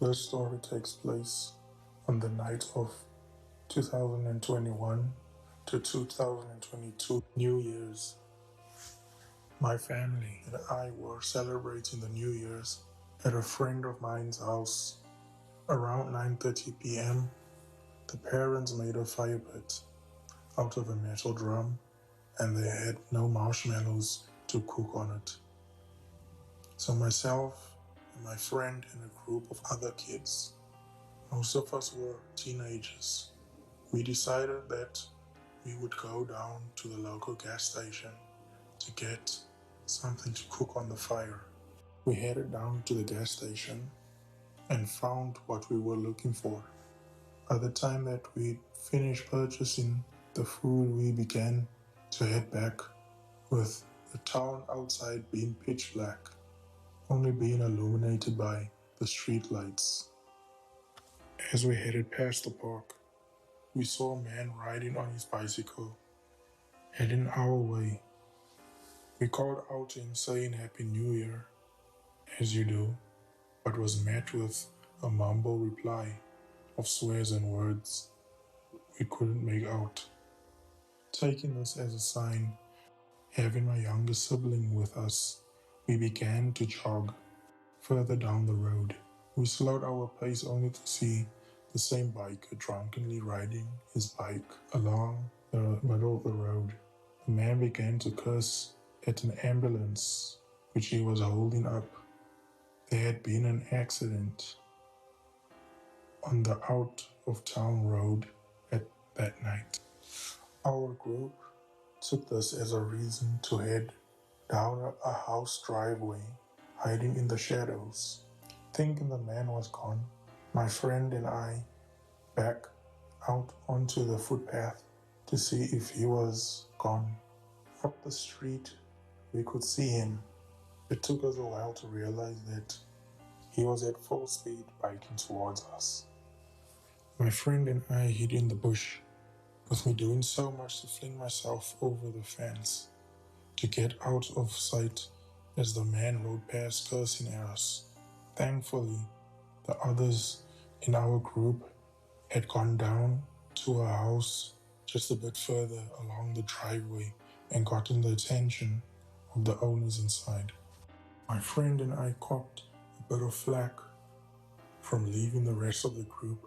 This story takes place on the night of 2021 to 2022 New Year's. My family and I were celebrating the New Year's at a friend of mine's house. Around 9:30 p.m., the parents made a fire pit out of a metal drum and they had no marshmallows to cook on it. So myself and my friend and a group of other kids, most of us were teenagers, we decided that we would go down to the local gas station to get something to cook on the fire. We headed down to the gas station and found what we were looking for. By the time that we'd finished purchasing the food, we began to head back, with the town outside being pitch black, only being illuminated by the street lights. As we headed past the park, we saw a man riding on his bicycle, heading our way. We called out to him saying Happy New Year, as you do, but was met with a mumble reply of swears and words we couldn't make out. Taking this as a sign, having my younger sibling with us, we began to jog further down the road. We slowed our pace only to see the same biker drunkenly riding his bike along the middle of the road. The man began to curse at an ambulance which he was holding up. There had been an accident on the out-of-town road at that night. Our group took this as a reason to head down a house driveway, hiding in the shadows. Thinking the man was gone, my friend and I back out onto the footpath to see if he was gone. Up the street, we could see him. It took us a while to realize that he was at full speed biking towards us. My friend and I hid in the bush, with me doing so much to fling myself over the fence to get out of sight as the man rode past cursing at us. Thankfully, the others in our group had gone down to a house just a bit further along the driveway and gotten the attention of the owners inside. My friend and I copped a bit of flack from leaving the rest of the group,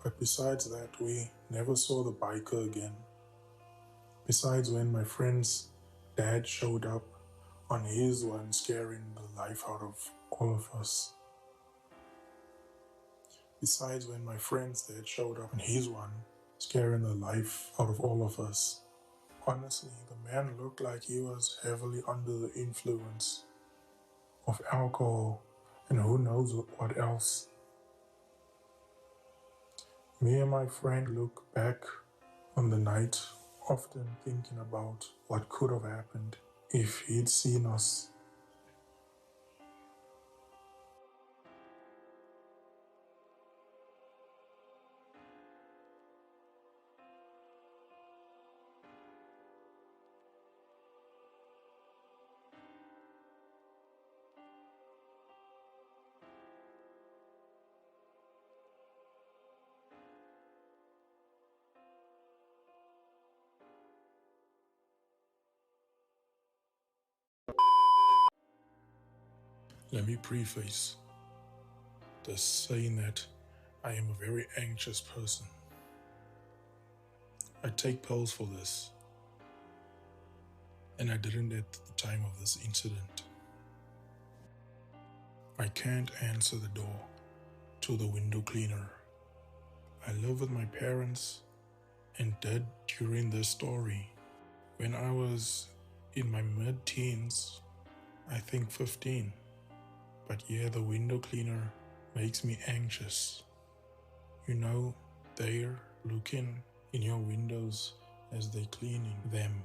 but besides that, we never saw the biker again. Besides, when my friend's dad showed up on his one, scaring the life out of all of us. Besides, when my friend's dad showed up on his one, scaring the life out of all of us. Honestly, the man looked like he was heavily under the influence of alcohol and who knows what else. Me and my friend look back on the night, often thinking about what could have happened if he'd seen us. Let me preface this saying that I am a very anxious person. I take pills for this, and I didn't at the time of this incident. I can't answer the door to the window cleaner. I live with my parents and did during this story. When I was in my mid-teens, I think 15. But yeah, the window cleaner makes me anxious. You know, they're looking in your windows as they're cleaning them.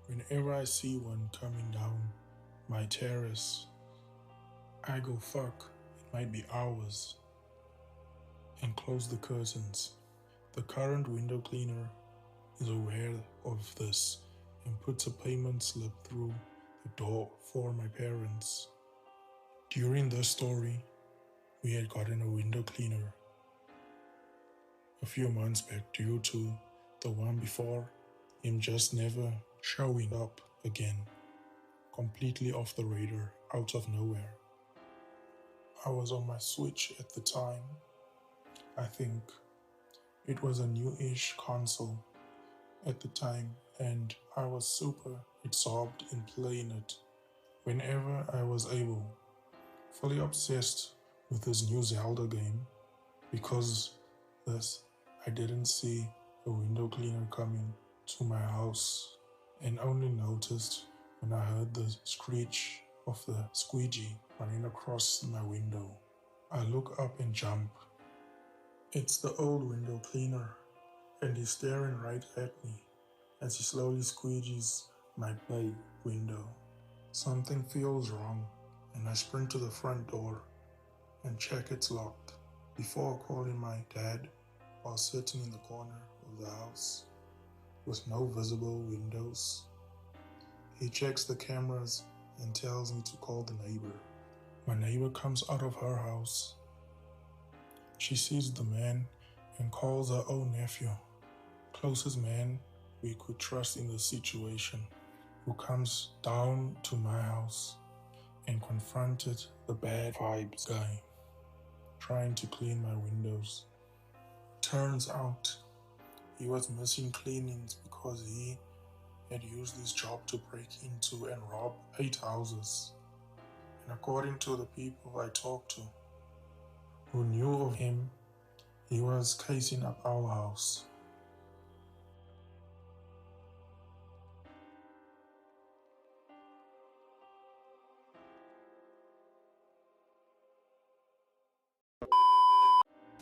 Whenever I see one coming down my terrace, I go fuck, it might be hours, and close the curtains. The current window cleaner is aware of this and puts a payment slip through the door for my parents. During the story, We had gotten a window cleaner a few months back due to the one before him just never showing up again, completely off the radar, out of nowhere. I was on my Switch at the time. I think it was a new-ish console at the time, and I was super absorbed in playing it whenever I was able, fully obsessed with this new Zelda game. Because this, I didn't see a window cleaner coming to my house and only noticed when I heard the screech of the squeegee running across my window. I look up and jump. It's the old window cleaner, and he's staring right at me as he slowly squeegees my bay window. Something feels wrong, and I sprint to the front door and check it's locked before calling my dad while sitting in the corner of the house with no visible windows. He checks the cameras and tells me to call the neighbor. My neighbor comes out of her house. She sees the man and calls her own nephew, closest man we could trust in the situation, who comes down to my house and confronted the bad vibes guy trying to clean my windows. Turns out he was missing cleanings because he had used his job to break into and rob 8 houses. And according to the people I talked to who knew of him, he was casing up our house.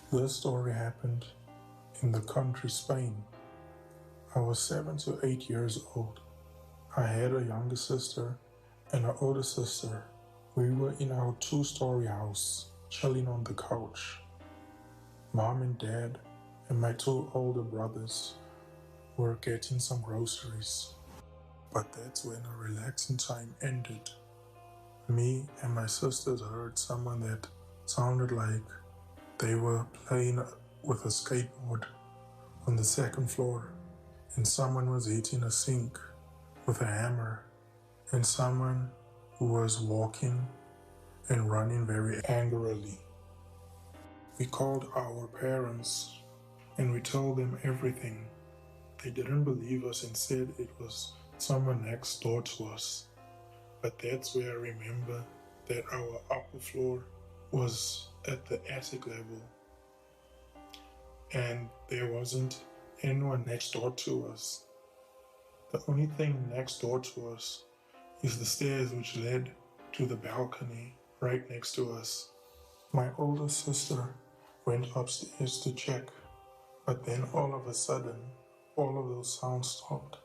This story happened in the country Spain. I was 7 to 8 years old. I had a younger sister and an older sister. We were in our 2-story house, chilling on the couch. Mom and Dad and my 2 older brothers were getting some groceries. But that's when a relaxing time ended. Me and my sisters heard someone that sounded like they were playing with a skateboard on the 2nd floor, and someone was hitting a sink with a hammer, and someone who was walking and running very angrily. We called our parents and we told them everything. They didn't believe us and said it was someone next door to us. But that's where I remember that our upper floor was at the attic level and there wasn't anyone next door to us. The only thing next door to us is the stairs which led to the balcony right next to us. My older sister went upstairs to check, but then all of a sudden, all of those sounds stopped,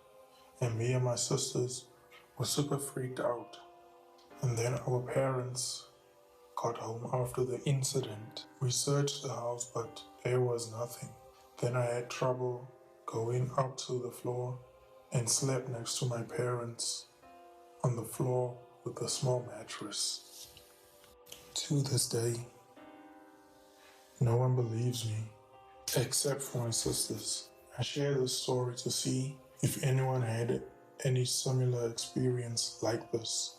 and me and my sisters were super freaked out. And then our parents got home after the incident. We searched the house, but there was nothing. Then I had trouble going up to the floor and slept next to my parents on the floor with a small mattress. To this day, no one believes me, except for my sisters. I share this story to see if anyone had any similar experience like this.